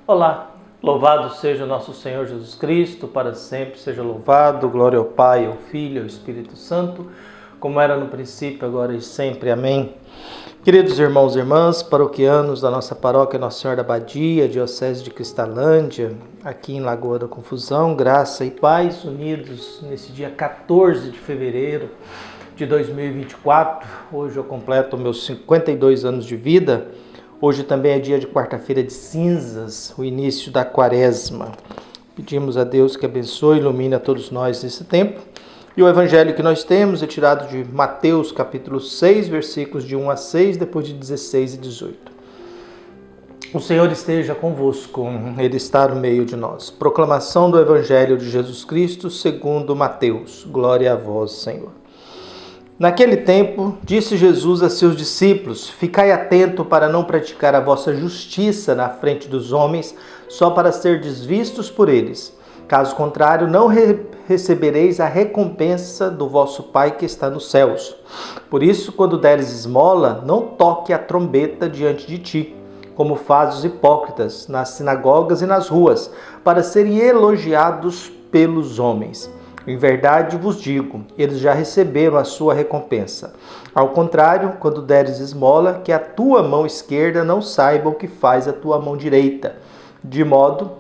Olá, louvado seja o nosso Senhor Jesus Cristo, para sempre seja louvado, glória ao Pai, ao Filho e ao Espírito Santo, como era no princípio, agora e sempre. Amém. Queridos irmãos e irmãs, paroquianos da nossa paróquia Nossa Senhora da Abadia, Diocese de Cristalândia, aqui em Lagoa da Confusão, graça e paz, unidos nesse dia 14 de fevereiro de 2024. Hoje eu completo meus 52 anos de vida. Hoje também é dia de quarta-feira de cinzas, o início da quaresma. Pedimos a Deus que abençoe e ilumine a todos nós nesse tempo. E o evangelho que nós temos é tirado de Mateus, capítulo 6, versículos de 1 a 6, depois de 16 e 18. O Senhor esteja convosco, Ele está no meio de nós. Proclamação do evangelho de Jesus Cristo segundo Mateus. Glória a vós, Senhor. Naquele tempo, disse Jesus a seus discípulos: Ficai atento para não praticar a vossa justiça na frente dos homens, só para serdes vistos por eles. Caso contrário, não recebereis a recompensa do vosso Pai que está nos céus. Por isso, quando deres esmola, não toque a trombeta diante de ti, como fazem os hipócritas nas sinagogas e nas ruas, para serem elogiados pelos homens. Em verdade vos digo, eles já receberam a sua recompensa. Ao contrário, quando deres esmola, que a tua mão esquerda não saiba o que faz a tua mão direita, de modo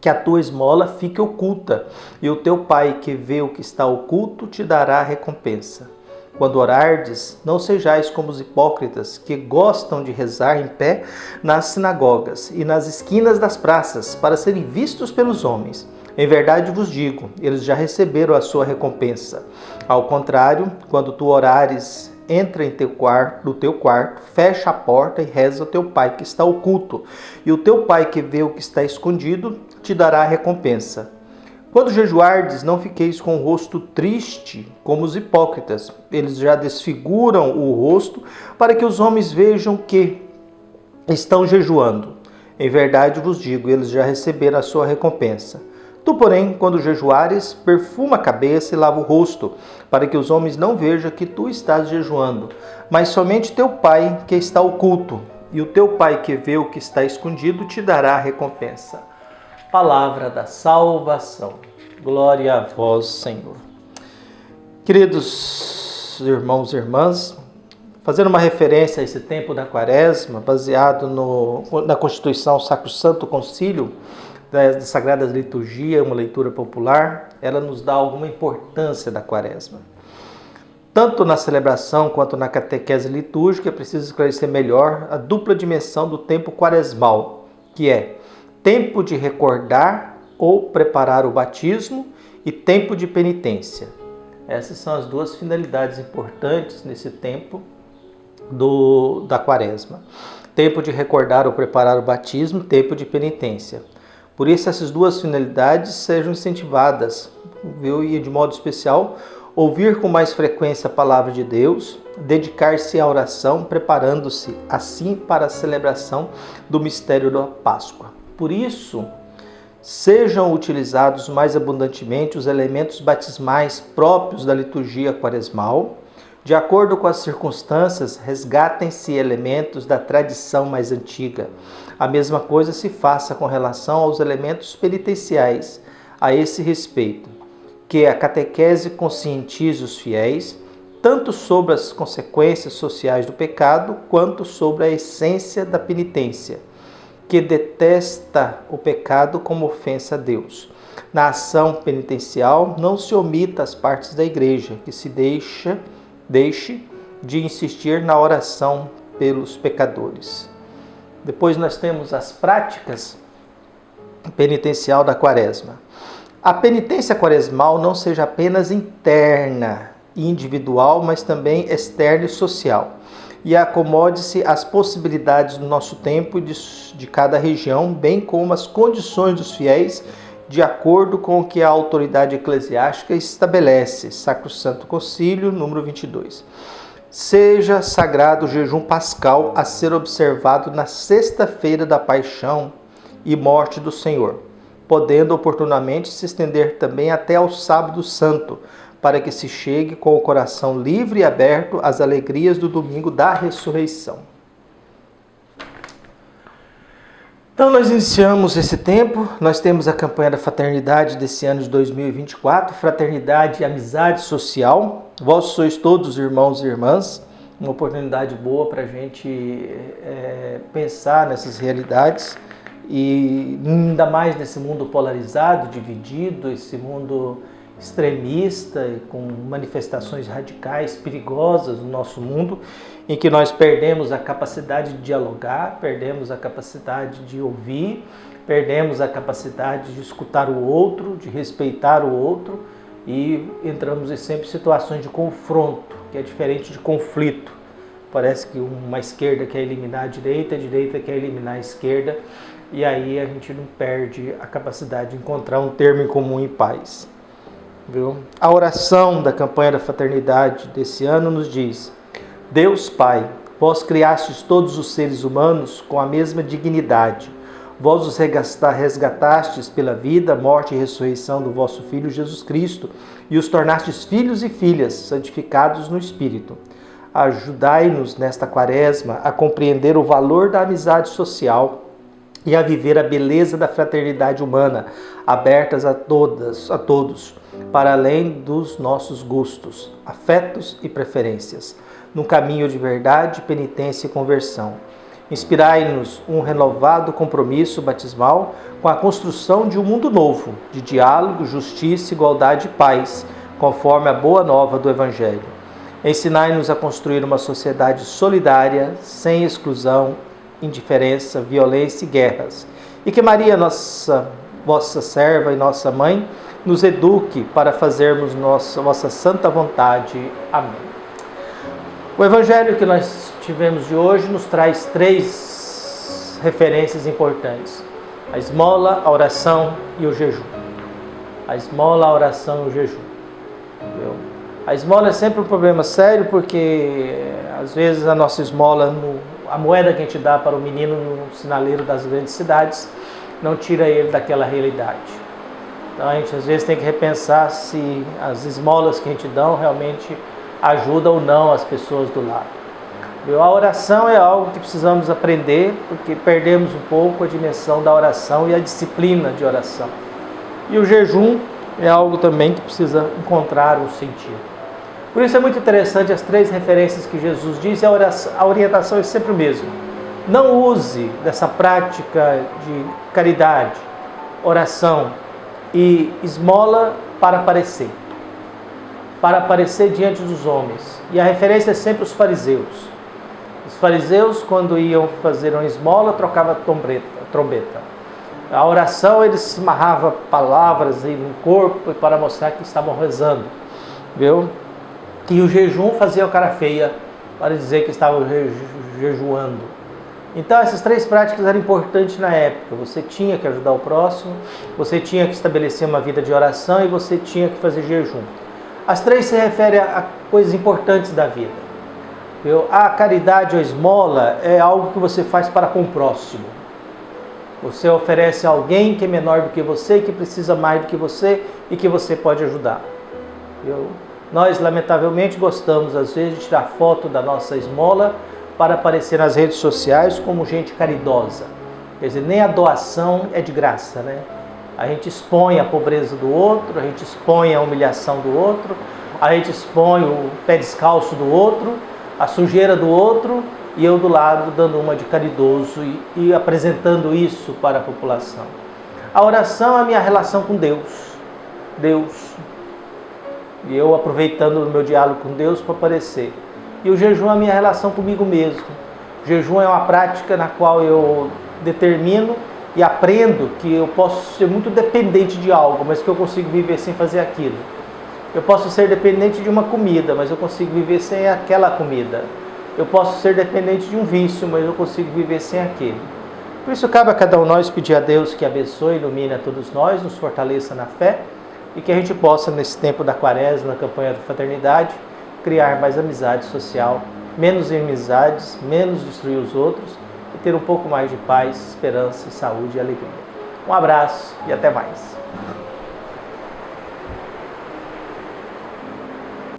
que a tua esmola fique oculta, e o teu Pai que vê o que está oculto te dará a recompensa. Quando orardes, não sejais como os hipócritas, que gostam de rezar em pé nas sinagogas e nas esquinas das praças, para serem vistos pelos homens. Em verdade vos digo, eles já receberam a sua recompensa. Ao contrário, quando tu orares, entra no teu quarto, fecha a porta e reza ao teu Pai que está oculto. E o teu Pai que vê o que está escondido, te dará a recompensa. Quando jejuardes, não fiqueis com o rosto triste, como os hipócritas. Eles já desfiguram o rosto, para que os homens vejam que estão jejuando. Em verdade vos digo, eles já receberam a sua recompensa. Tu, porém, quando jejuares, perfuma a cabeça e lava o rosto, para que os homens não vejam que tu estás jejuando, mas somente teu Pai que está oculto. E o teu Pai que vê o que está escondido te dará a recompensa. Palavra da salvação. Glória a vós, Senhor. Queridos irmãos e irmãs, fazendo uma referência a esse tempo da quaresma, baseado na Constituição Sacrosanto Concílio da Sagrada Liturgia, uma leitura popular, ela nos dá alguma importância da quaresma. Tanto na celebração quanto na catequese litúrgica, é preciso esclarecer melhor a dupla dimensão do tempo quaresmal, que é tempo de recordar ou preparar o batismo e tempo de penitência. Essas são as duas finalidades importantes nesse tempo da quaresma. Tempo de recordar ou preparar o batismo, tempo de penitência. Por isso, essas duas finalidades sejam incentivadas, viu? E de modo especial, ouvir com mais frequência a palavra de Deus, dedicar-se à oração, preparando-se assim para a celebração do mistério da Páscoa. Por isso, sejam utilizados mais abundantemente os elementos batismais próprios da liturgia quaresmal. De acordo com as circunstâncias, resgatem-se elementos da tradição mais antiga. A mesma coisa se faça com relação aos elementos penitenciais. A esse respeito, que a catequese conscientize os fiéis, tanto sobre as consequências sociais do pecado, quanto sobre a essência da penitência, que detesta o pecado como ofensa a Deus. Na ação penitencial, não se omita as partes da igreja, que se deixe de insistir na oração pelos pecadores. Depois nós temos as práticas penitencial da quaresma. A penitência quaresmal não seja apenas interna e individual, mas também externa e social. E acomode-se às possibilidades do nosso tempo e de cada região, bem como as condições dos fiéis, de acordo com o que a autoridade eclesiástica estabelece. Sacrosanto Concílio, número 22. Seja sagrado o jejum pascal a ser observado na sexta-feira da paixão e morte do Senhor, podendo oportunamente se estender também até ao sábado santo, para que se chegue com o coração livre e aberto às alegrias do domingo da ressurreição. Então nós iniciamos esse tempo, nós temos a campanha da fraternidade desse ano de 2024, fraternidade e amizade social. Vós sois todos irmãos e irmãs, uma oportunidade boa para a gente pensar nessas realidades e ainda mais nesse mundo polarizado, dividido, esse mundo extremista, com manifestações radicais, perigosas no nosso mundo, em que nós perdemos a capacidade de dialogar, perdemos a capacidade de ouvir, perdemos a capacidade de escutar o outro, de respeitar o outro e entramos em sempre situações de confronto, que é diferente de conflito. Parece que uma esquerda quer eliminar a direita quer eliminar a esquerda e aí a gente não perde a capacidade de encontrar um termo em comum em paz. Viu? A oração da campanha da fraternidade desse ano nos diz: Deus Pai, vós criastes todos os seres humanos com a mesma dignidade. Vós os resgatastes pela vida, morte e ressurreição do vosso Filho Jesus Cristo e os tornastes filhos e filhas, santificados no Espírito. Ajudai-nos nesta quaresma a compreender o valor da amizade social e a viver a beleza da fraternidade humana, abertas a todos, para além dos nossos gostos, afetos e preferências, num caminho de verdade, penitência e conversão. Inspirai-nos um renovado compromisso batismal com a construção de um mundo novo, de diálogo, justiça, igualdade e paz, conforme a boa nova do Evangelho. Ensinai-nos a construir uma sociedade solidária, sem exclusão, indiferença, violência e guerras. E que Maria, vossa serva e nossa mãe, nos eduque para fazermos vossa santa vontade. Amém. O Evangelho que nós tivemos de hoje nos traz 3 referências importantes: a esmola, a oração e o jejum. A esmola, a oração e o jejum. Entendeu? A esmola é sempre um problema sério porque às vezes a nossa esmola, a moeda que a gente dá para o menino no sinaleiro das grandes cidades, não tira ele daquela realidade. Então a gente às vezes tem que repensar se as esmolas que a gente dá realmente ajudam ou não as pessoas do lado. A oração é algo que precisamos aprender, porque perdemos um pouco a dimensão da oração e a disciplina de oração. E o jejum é algo também que precisa encontrar um sentido. Por isso é muito interessante as 3 referências que Jesus diz, e a orientação é sempre o mesmo. Não use dessa prática de caridade, oração e esmola para aparecer diante dos homens. E a referência é sempre os fariseus. Os fariseus, quando iam fazer uma esmola, trocavam trombeta. A oração, eles amarravam palavras no corpo para mostrar que estavam rezando. Viu? E o jejum fazia o cara feia para dizer que estavam jejuando. Então essas 3 práticas eram importantes na época. Você tinha que ajudar o próximo, você tinha que estabelecer uma vida de oração e você tinha que fazer jejum. As 3 se referem a coisas importantes da vida. A caridade ou esmola é algo que você faz para com o próximo. Você oferece a alguém que é menor do que você, que precisa mais do que você e que você pode ajudar. Nós, lamentavelmente, gostamos, às vezes, de tirar foto da nossa esmola para aparecer nas redes sociais como gente caridosa. Quer dizer, nem a doação é de graça, né? A gente expõe a pobreza do outro, a gente expõe a humilhação do outro, a gente expõe o pé descalço do outro, a sujeira do outro, e eu do lado dando uma de caridoso e apresentando isso para a população. A oração é a minha relação com Deus. E eu aproveitando o meu diálogo com Deus para aparecer. E o jejum é a minha relação comigo mesmo. O jejum é uma prática na qual eu determino e aprendo que eu posso ser muito dependente de algo, mas que eu consigo viver sem fazer aquilo. Eu posso ser dependente de uma comida, mas eu consigo viver sem aquela comida. Eu posso ser dependente de um vício, mas eu consigo viver sem aquele. Por isso cabe a cada um de nós pedir a Deus que abençoe e ilumine a todos nós, nos fortaleça na fé e que a gente possa, nesse tempo da quaresma, na campanha da fraternidade, criar mais amizade social, menos inimizades, menos destruir os outros e ter um pouco mais de paz, esperança, saúde e alegria. Um abraço e até mais.